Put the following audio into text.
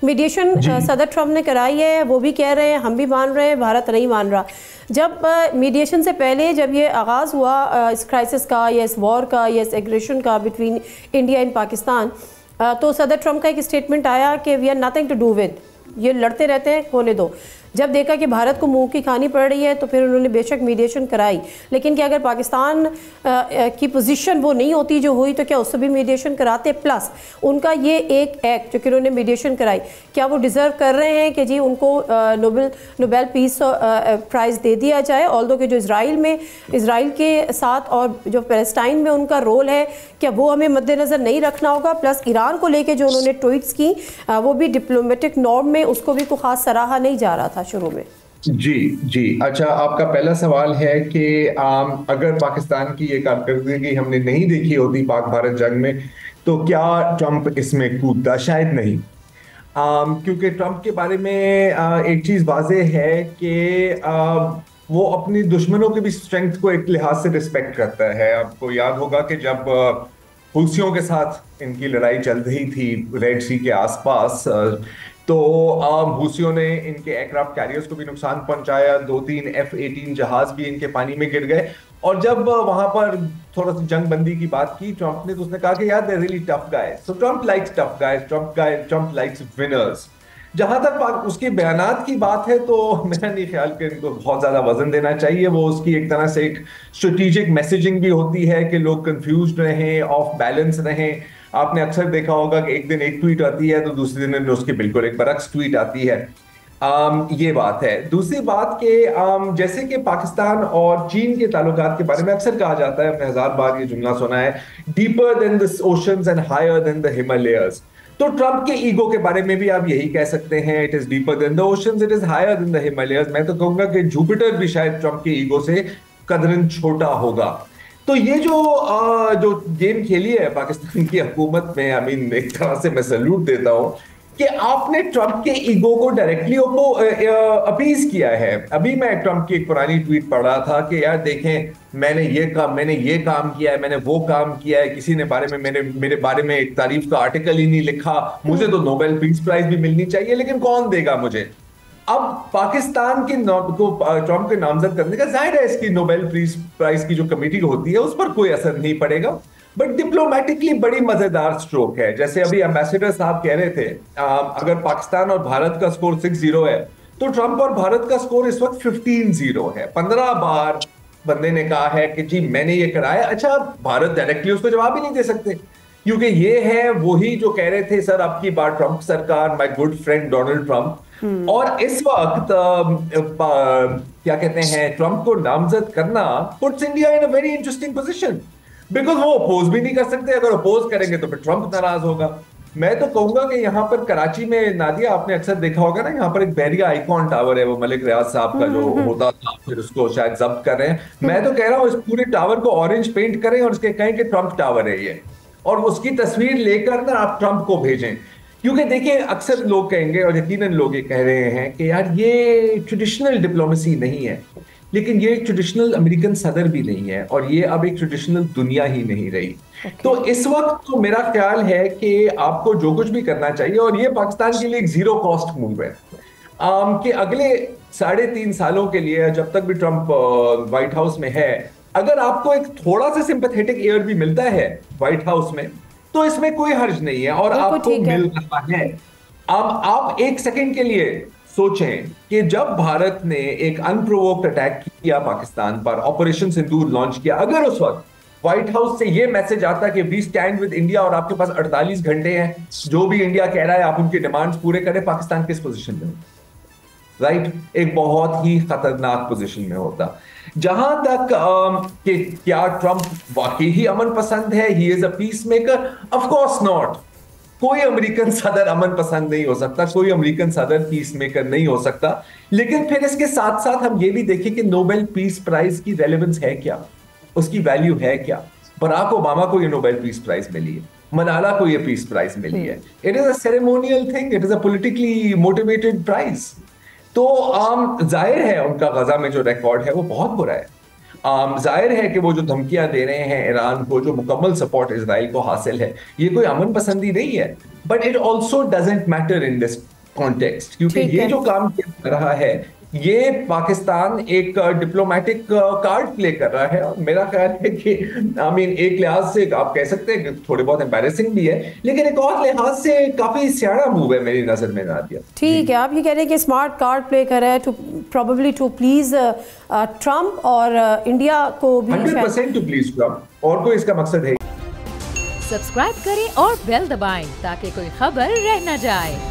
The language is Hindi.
मीडिएशन सदर ट्रम्प ने कराई है, वो भी कह रहे हैं, हम भी मान रहे हैं, भारत नहीं मान रहा। जब मीडिएशन से पहले जब ये आगाज़ हुआ इस क्राइसिस का या इस वॉर का या इस एग्रेशन का बिटवीन इंडिया एंड पाकिस्तान, तो सदर ट्रम्प का एक स्टेटमेंट आया कि we are nothing to do with, ये लड़ते रहते हैं, होने दो। जब देखा कि भारत को मुंह की खानी पड़ रही है तो फिर उन्होंने बेशक मीडिएशन कराई, लेकिन क्या अगर पाकिस्तान की पोजीशन वो नहीं होती जो हुई तो क्या उससे भी मीडिएशन कराते? प्लस उनका ये एक एक्ट जो कि उन्होंने मीडिएशन कराई, क्या वो डिज़र्व कर रहे हैं कि जी उनको नोबेल पीस प्राइज़ दे दिया जाए? ऑल्दो कि जो इसराइल के साथ और जो पैलेस्टाइन में उनका रोल है, क्या वो हमें मद्देनज़र नहीं रखना होगा? प्लस ईरान को लेके जो उन्होंने ट्वीट्स की वो भी डिप्लोमेटिक नॉर्म में उसको भी कोई ख़ास सराहा नहीं जा रहा था शुरू में। जी। अच्छा, आपका पहला सवाल है कि अगर पाकिस्तान की ये कारकर्दगी हमने नहीं देखी होती पाक भारत जंग में तो क्या ट्रंप इसमें कूदता? शायद नहीं। क्योंकि ट्रंप के बारे में एक चीज वाजे है कि वो अपनी दुश्मनों की भी स्ट्रेंथ को एक लिहाज से रिस्पेक्ट करता है। आपको याद होगा कि जब हुसियों के साथ इनकी लड़ाई चल रही थी रेड सी के आसपास, तो हुसियों ने इनके एयरक्राफ्ट कैरियर्स को भी नुकसान पहुंचाया, 2-3 F-18 जहाज भी इनके पानी में गिर गए। और जब वहां पर थोड़ा सा जंग बंदी की बात की ट्रंप ने, तो उसने कहा कि यार they really tough guys, so Trump likes tough guys, Trump likes winners. जहां तक उसके बयानात की बात है तो मेरा नहीं ख्याल कि इनको बहुत ज्यादा वजन देना चाहिए। वो उसकी एक तरह से एक स्ट्रेटेजिक मैसेजिंग भी होती है कि लोग कंफ्यूज रहें, ऑफ बैलेंस रहें। आपने अक्सर देखा होगा कि एक दिन एक ट्वीट आती है तो दूसरे दिन उसकी बिल्कुल एक बरक्स ट्वीट आती है। ये बात है। दूसरी बात के जैसे कि पाकिस्तान और चीन के ताल्लुकात के बारे में अक्सर कहा जाता है, हमने 1000 बार ये जुमला सुना है, deeper than the oceans and higher than the Himalayas. तो ट्रंप के ईगो के बारे में भी आप यही कह सकते हैं, it is deeper than the oceans, it is higher than the Himalayas. मैं तो कहूंगा कि जुपिटर भी शायद ट्रंप के ईगो से कदरन छोटा होगा। तो ये जो गेम खेली है पाकिस्तान की हुकूमत में, आई मीन एक तरह से मैं सैल्यूट देता हूं कि आपने ट्रंप के ईगो को डायरेक्टली अपीज किया है। अभी मैं ट्रंप की एक पुरानी ट्वीट पढ़ रहा था कि यार देखें, मैंने ये काम किया है, मैंने वो काम किया है, किसी ने मेरे बारे में एक तारीफ का आर्टिकल ही नहीं लिखा, मुझे तो नोबेल पीस प्राइज भी मिलनी चाहिए, लेकिन कौन देगा मुझे? अब पाकिस्तान के को ट्रंप के नामजद करने का जाहिर है इसकी नोबेल पीस प्राइज की जो कमेटी होती है उस पर कोई असर नहीं पड़ेगा, बट डिप्लोमेटिकली बड़ी मजेदार स्ट्रोक है। जैसे अभी एम्बेसडर साहब कह रहे थे, अगर पाकिस्तान और भारत का स्कोर 6-0 है तो ट्रंप और भारत का स्कोर इस वक्त 15-0 है। 15 बार बंदे ने कहा है कि जी मैंने ये कराया। अच्छा, भारत डायरेक्टली उसको जवाब ही नहीं दे सकते, क्योंकि ये है वही जो कह रहे थे सर अब की बार ट्रंप सरकार, my good friend Donald Trump. और इस वक्त क्या कहते हैं, ट्रंप को नामजद करना puts India in a very interesting position, because वो अपोज भी नहीं कर सकते। अगर अपोज करेंगे तो फिर ट्रंप नाराज होगा। मैं तो कहूंगा कि यहाँ पर कराची में, नादिया आपने अक्सर देखा होगा ना, यहाँ पर एक बहरिया आइकॉन टावर है, वो मलिक रियाज साहब का जो होता था, फिर उसको शायद जब्त कर रहे हैं। मैं तो कह रहा हूँ इस पूरे टावर को ऑरेंज पेंट करें और उसके कहें कि ट्रंप टावर है ये, और उसकी तस्वीर लेकर ना आप ट्रंप को भेजें। क्योंकि देखिए अक्सर लोग कहेंगे और यकीनन लोग ये कह रहे हैं कि यार ये ट्रेडिशनल डिप्लोमेसी नहीं है, लेकिन ये ट्रेडिशनल अमेरिकन सदर भी नहीं है और ये अब एक ट्रेडिशनल दुनिया ही नहीं रही। तो इस वक्त तो मेरा ख्याल है कि आपको जो कुछ भी करना चाहिए, और ये पाकिस्तान के लिए एक जीरो कॉस्ट मूव है कि अगले 3.5 सालों के लिए जब तक भी ट्रंप व्हाइट हाउस में है, अगर आपको एक थोड़ा सा सिंपैथेटिक एयर भी मिलता है व्हाइट हाउस में तो इसमें कोई हर्ज नहीं है और आपको मिल रहा है। अब आप एक सेकंड के लिए सोचें कि जब भारत ने एक अनप्रोवोक्ड अटैक किया पाकिस्तान पर, ऑपरेशन सिंदूर लॉन्च किया, अगर उस वक्त व्हाइट हाउस से ये मैसेज आता कि वी स्टैंड विद इंडिया और आपके पास 48 घंटे हैं, जो भी इंडिया कह रहा है आप उनकी डिमांड्स पूरे करें, पाकिस्तान किस पोजीशन में होता? राइट, एक बहुत ही खतरनाक पोजीशन में होता। जहां तक कि क्या ट्रंप वाकई ही अमन पसंद है, he is a peace maker? Of course not. कोई अमेरिकन सदर अमन पसंद नहीं हो सकता, कोई अमेरिकन सदर पीस मेकर नहीं हो सकता। लेकिन फिर इसके साथ साथ हम ये भी देखें कि नोबेल पीस प्राइज की रेलेवेंस है क्या, उसकी वैल्यू है क्या। बराक ओबामा को ये नोबेल पीस प्राइज मिली है, मलाला को ये पीस प्राइज मिली है। It is a ceremonial thing, it is a politically motivated prize. तो जाहिर है उनका गजा में जो रिकॉर्ड है वो बहुत बुरा है। जाहिर है कि वो जो धमकियां दे रहे हैं ईरान को, जो मुकम्मल सपोर्ट इजराइल को हासिल है, ये कोई अमन पसंदी नहीं है, but it also doesn't matter in this context, क्योंकि ये जो काम किया जा रहा है ये पाकिस्तान एक डिप्लोमेटिक कार्ड प्ले कर रहा है। और मेरा ख्याल है कि एक लिहाज से आप कह सकते हैं कि थोड़े बहुत एम्बैरेसिंग भी है, लेकिन एक और लिहाज से काफी सियाड़ा मूव है मेरी नजर में नादिया। ठीक है, आप ये कह रहे हैं कि स्मार्ट कार्ड प्ले कर रहा है to probably to please Trump और इंडिया को भी 100% टू प्लीज ट्रम्प, और कोई इसका मकसद है। सब्सक्राइब करें और बेल दबाएं ताकि कोई खबर रह न जाए।